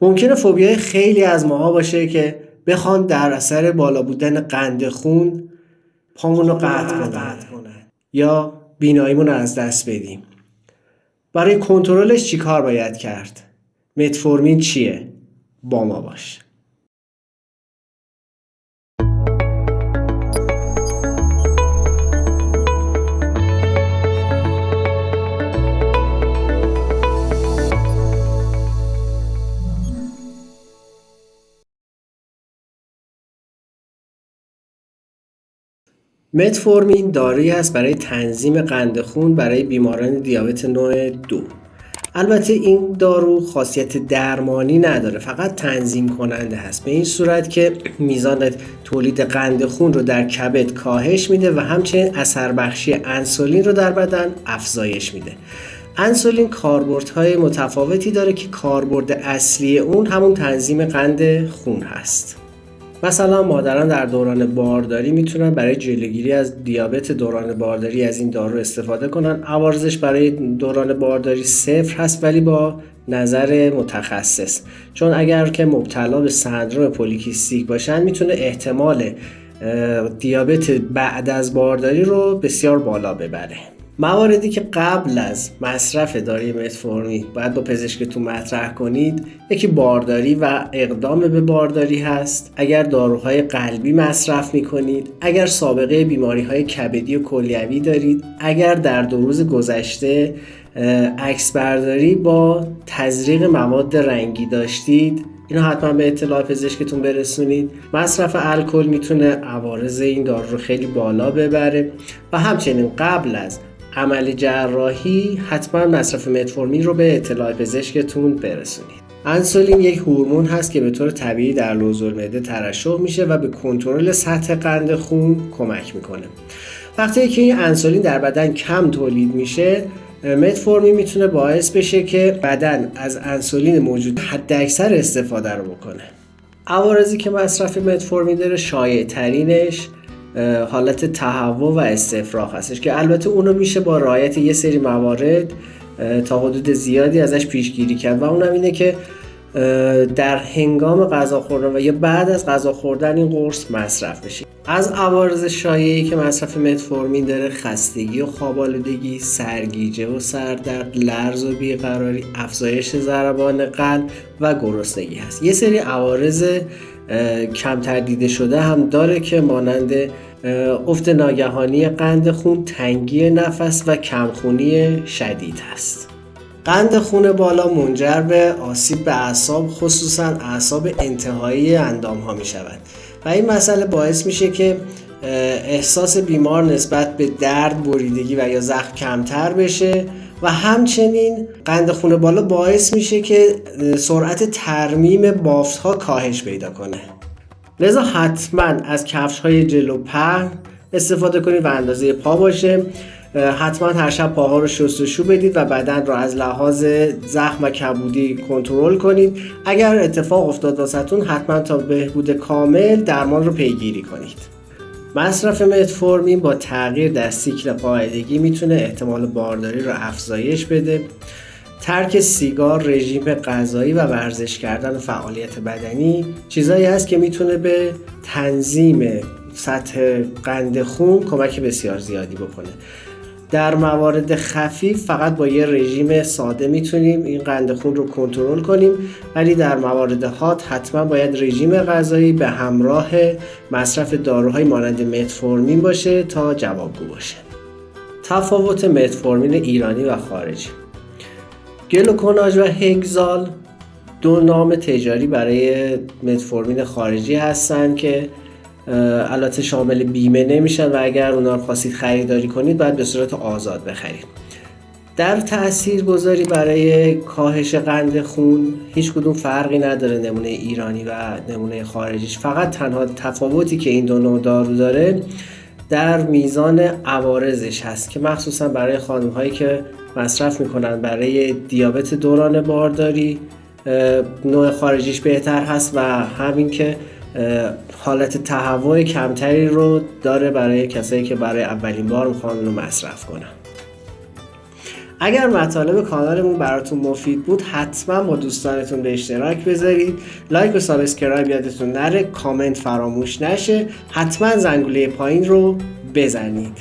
ممکنه فوبیای خیلی از ماها باشه که بخوان در اثر بالا بودن قند خون پامون رو قطع کنن یا بیناییمون رو از دست بدیم. برای کنترلش چی کار باید کرد؟ متفورمین چیه؟ با ما باش. متفورمین دارویی است برای تنظیم قند خون برای بیماران دیابت نوع 2. البته این دارو خاصیت درمانی نداره، فقط تنظیم کننده هست، به این صورت که میزان تولید قند خون رو در کبد کاهش میده و همچنین اثر بخشی انسولین رو در بدن افزایش میده. انسولین کاربردهای متفاوتی داره که کاربرد اصلی اون همون تنظیم قند خون هست. مثلا مادران در دوران بارداری میتونن برای جلوگیری از دیابت دوران بارداری از این دارو استفاده کنن. عوارضش برای دوران بارداری 0 هست ولی با نظر متخصص، چون اگر که مبتلا به سندرم پولیکیستیک باشن میتونه احتمال دیابت بعد از بارداری رو بسیار بالا ببره. مواردی که قبل از مصرف داروی متفورمین باید با پزشکتون مطرح کنید، یکی بارداری و اقدام به بارداری هست، اگر داروهای قلبی مصرف میکنید، اگر سابقه بیماریهای کبدی و کلیوی دارید، اگر در 2 روز گذشته عکس برداری با تزریق مواد رنگی داشتید، اینو حتما به اطلاع پزشکتون برسونید. مصرف الکل میتونه عوارض این دارو رو خیلی بالا ببره و همچنین قبل از عمل جراحی حتما مصرف متفورمین رو به اطلاع پزشکتون برسونید. انسولین یک هورمون هست که به طور طبیعی در لوزالمعده ترشح میشه و به کنترل سطح قند خون کمک میکنه. وقتی که این انسولین در بدن کم تولید میشه، متفورمین میتونه باعث بشه که بدن از انسولین موجود حداکثر استفاده رو بکنه. عوارضی که مصرف متفورمین داره شایع ترینش حالت تهوع و استفراغ هستش که البته اونو میشه با رعایت یه سری موارد تا حدود زیادی ازش پیشگیری کرد و اونم اینه که در هنگام غذا خوردن و یا بعد از غذا خوردن این قرص مصرف بشه. از عوارض شایعی که مصرف متفورمین داره خستگی و خواب‌آلودگی، سرگیجه و سردرد، لرز و بیقراری، افزایش ضربان قلب و گرسنگی هست. یه سری عوارض کمتر دیده شده هم داره که مانند افت ناگهانی قند خون، تنگی نفس و کمخونی شدید هست. قند خون بالا منجر به آسیب به اعصاب، خصوصا اعصاب انتهایی اندام ها می شود و این مسئله باعث میشه که احساس بیمار نسبت به درد، بریدگی و یا زخم کمتر بشه و همچنین قند خون بالا باعث میشه که سرعت ترمیم بافت ها کاهش پیدا کنه. لذا حتما از کفش های جلو پهن استفاده کنید و اندازه پا باشه. حتما هر شب پاها رو شستشو بدید و بدن رو از لحاظ زخم و کبودی کنترل کنید. اگر اتفاق افتاد واسهتون حتما تا بهبود کامل درمان رو پیگیری کنید. مصرف متفورمین با تغییر در سیکل قاعدگی میتونه احتمال بارداری رو افزایش بده. ترک سیگار، رژیم غذایی و ورزش کردن و فعالیت بدنی چیزایی هست که میتونه به تنظیم سطح قند خون کمک بسیار زیادی بکنه. در موارد خفیف فقط با یه رژیم ساده میتونیم این قند خون رو کنترل کنیم، ولی در موارد حاد حتما باید رژیم غذایی به همراه مصرف داروهای مانند متفورمین باشه تا جوابگو باشه. تفاوت متفورمین ایرانی و خارجی: گلوکناژ و هگزال 2 نام تجاری برای متفورمین خارجی هستن که البته شامل بیمه نمیشن و اگر اونا رو خواستید خریداری کنید باید به صورت آزاد بخرید. در تاثیرگذاری برای کاهش قند خون هیچ کدوم فرقی نداره نمونه ایرانی و نمونه خارجیش. فقط تنها تفاوتی که این 2 نوع دارو داره در میزان عوارضش هست که مخصوصا برای خانم هایی که مصرف میکنن برای دیابت دوران بارداری نوع خارجیش بهتر هست و همین که حالت تهوع کمتری رو داره برای کسایی که برای اولین بار میخوان رو مصرف کنن. اگر مطالب کانالمون براتون مفید بود حتما با دوستانتون به اشتراک بذارید، لایک و سابسکرایب یادتون نره، کامنت فراموش نشه، حتما زنگوله پایین رو بزنید.